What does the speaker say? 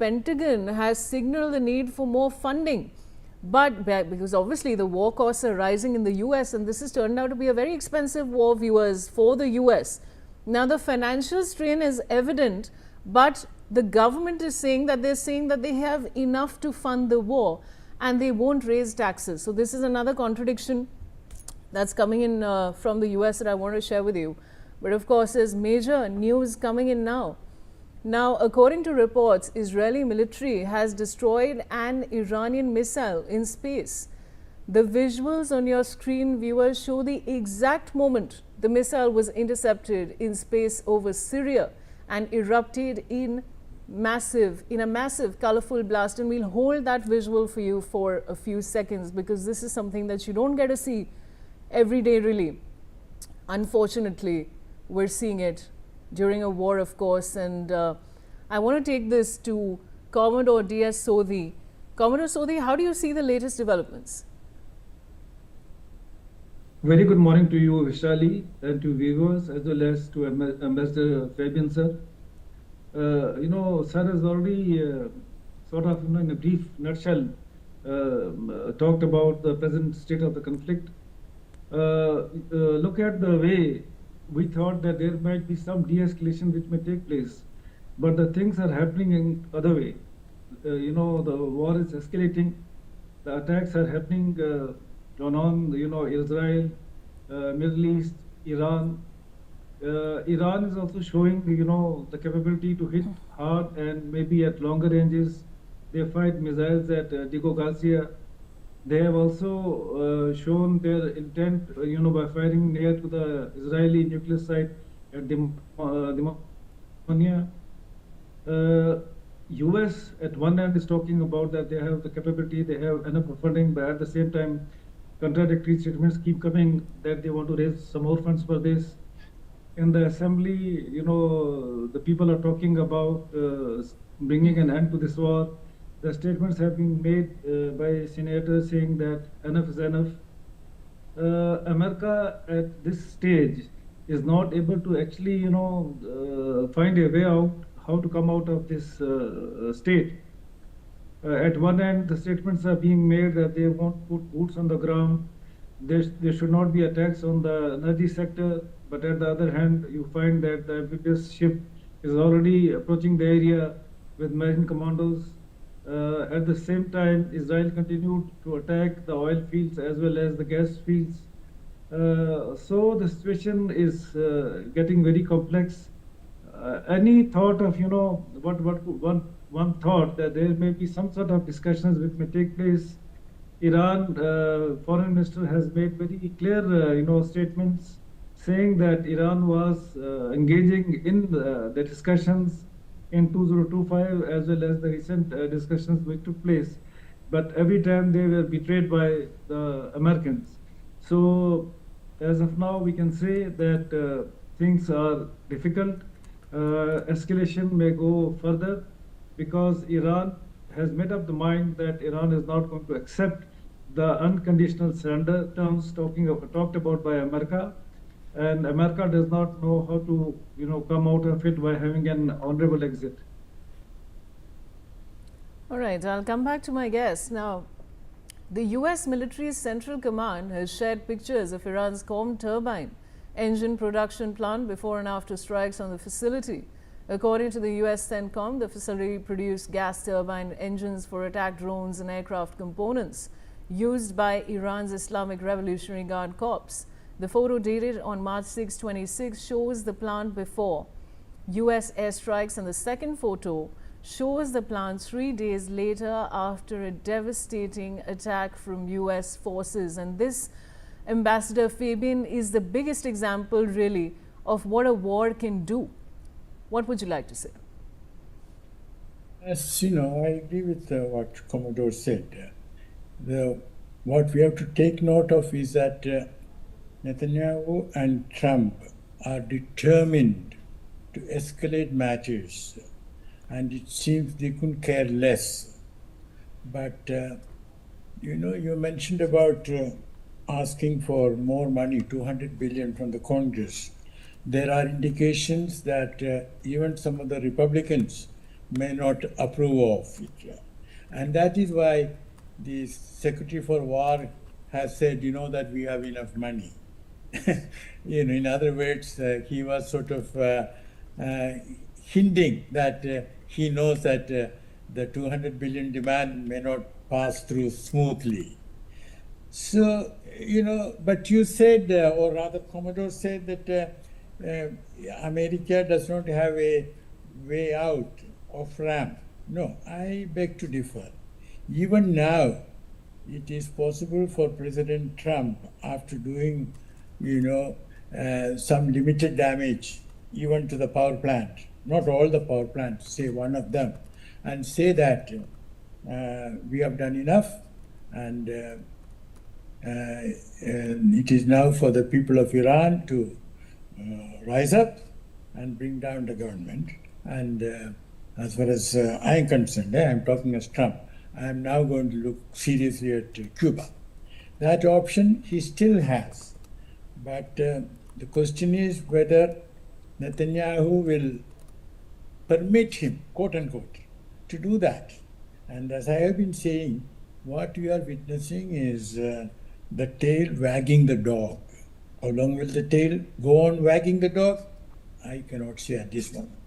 Pentagon has signaled the need for more funding. But because obviously the war costs are rising in the US, and this has turned out to be a very expensive war, viewers, for the US. Now the financial strain is evident, but the government is saying that they have enough to fund the war and they won't raise taxes. So this is another contradiction that's coming in from the US that I want to share with you. But of course, there's major news coming in now. Now, according to reports, Israeli military has destroyed an Iranian missile in space. The visuals on your screen, viewers, show the exact moment the missile was intercepted in space over Syria and erupted in a massive colorful blast. And we'll hold that visual for you for a few seconds, because this is something that you don't get to see every day, really. Unfortunately, we're seeing it during a war, of course. And I want to take this to Commodore D.S. Sodhi. Commodore Sodhi, how do you see the latest developments? Very good morning to you, Vishali, and to viewers, as well as to Ambassador Fabian, sir. Sir has already sort of, in a brief nutshell, talked about the present state of the conflict. Look at the way we thought that there might be some de-escalation which may take place, but the things are happening in other way. The war is escalating. The attacks are happening on Israel, Middle East, Iran. Iran is also showing, the capability to hit hard and maybe at longer ranges. They fight missiles at Diego Garcia. They have also shown their intent, by firing near to the Israeli nuclear site at Dimona. US at one end is talking about that they have the capability, they have enough funding, but at the same time, contradictory statements keep coming that they want to raise some more funds for this. In the assembly, the people are talking about bringing an end to this war. The statements have been made by senators saying that enough is enough. America at this stage is not able to actually, find a way out, how to come out of this state. At one end, the statements are being made that they won't put boots on the ground. There should not be attacks on the energy sector. But at the other hand, you find that the amphibious ship is already approaching the area with marine commandos. At the same time, Israel continued to attack the oil fields as well as the gas fields. So the situation is getting very complex. Any thought of, one thought that there may be some sort of discussions which may take place. Iran foreign minister has made very clear, statements saying that Iran was engaging in the discussions in 2025 as well as the recent discussions which took place. But every time they were betrayed by the Americans. So as of now, we can say that things are difficult. Escalation may go further because Iran has made up the mind that Iran is not going to accept the unconditional surrender terms talked about by America. And America does not know how to, come out of it by having an honorable exit. All right, I'll come back to my guest. Now, the US military's Central Command has shared pictures of Iran's Qom turbine engine production plant before and after strikes on the facility. According to the US CENTCOM, the facility produced gas turbine engines for attack drones and aircraft components used by Iran's Islamic Revolutionary Guard Corps. The photo dated on March 6, 26 shows the plant before US airstrikes, and the second photo shows the plant 3 days later after a devastating attack from US forces. And this, Ambassador Fabian, is the biggest example really of what a war can do. What would you like to say? Yes, I agree with what Commodore said. What we have to take note of is that Netanyahu and Trump are determined to escalate matters, and it seems they couldn't care less. But, you mentioned about asking for more money, 200 billion from the Congress. There are indications that even some of the Republicans may not approve of it. And that is why the Secretary for War has said, that we have enough money. In other words, he was sort of hinting that he knows that the 200 billion demand may not pass through smoothly. So, but you said, or rather Commodore said that America does not have a way out of ramp. No, I beg to differ. Even now, it is possible for President Trump, after doing, some limited damage, even to the power plant, not all the power plants, say one of them, and say that we have done enough, and it is now for the people of Iran to rise up and bring down the government. And as far as I am concerned, I am talking as Trump, I am now going to look seriously at Cuba. That option he still has. But the question is whether Netanyahu will permit him, quote unquote, to do that. And as I have been saying, what we are witnessing is the tail wagging the dog. How long will the tail go on wagging the dog? I cannot say at this moment.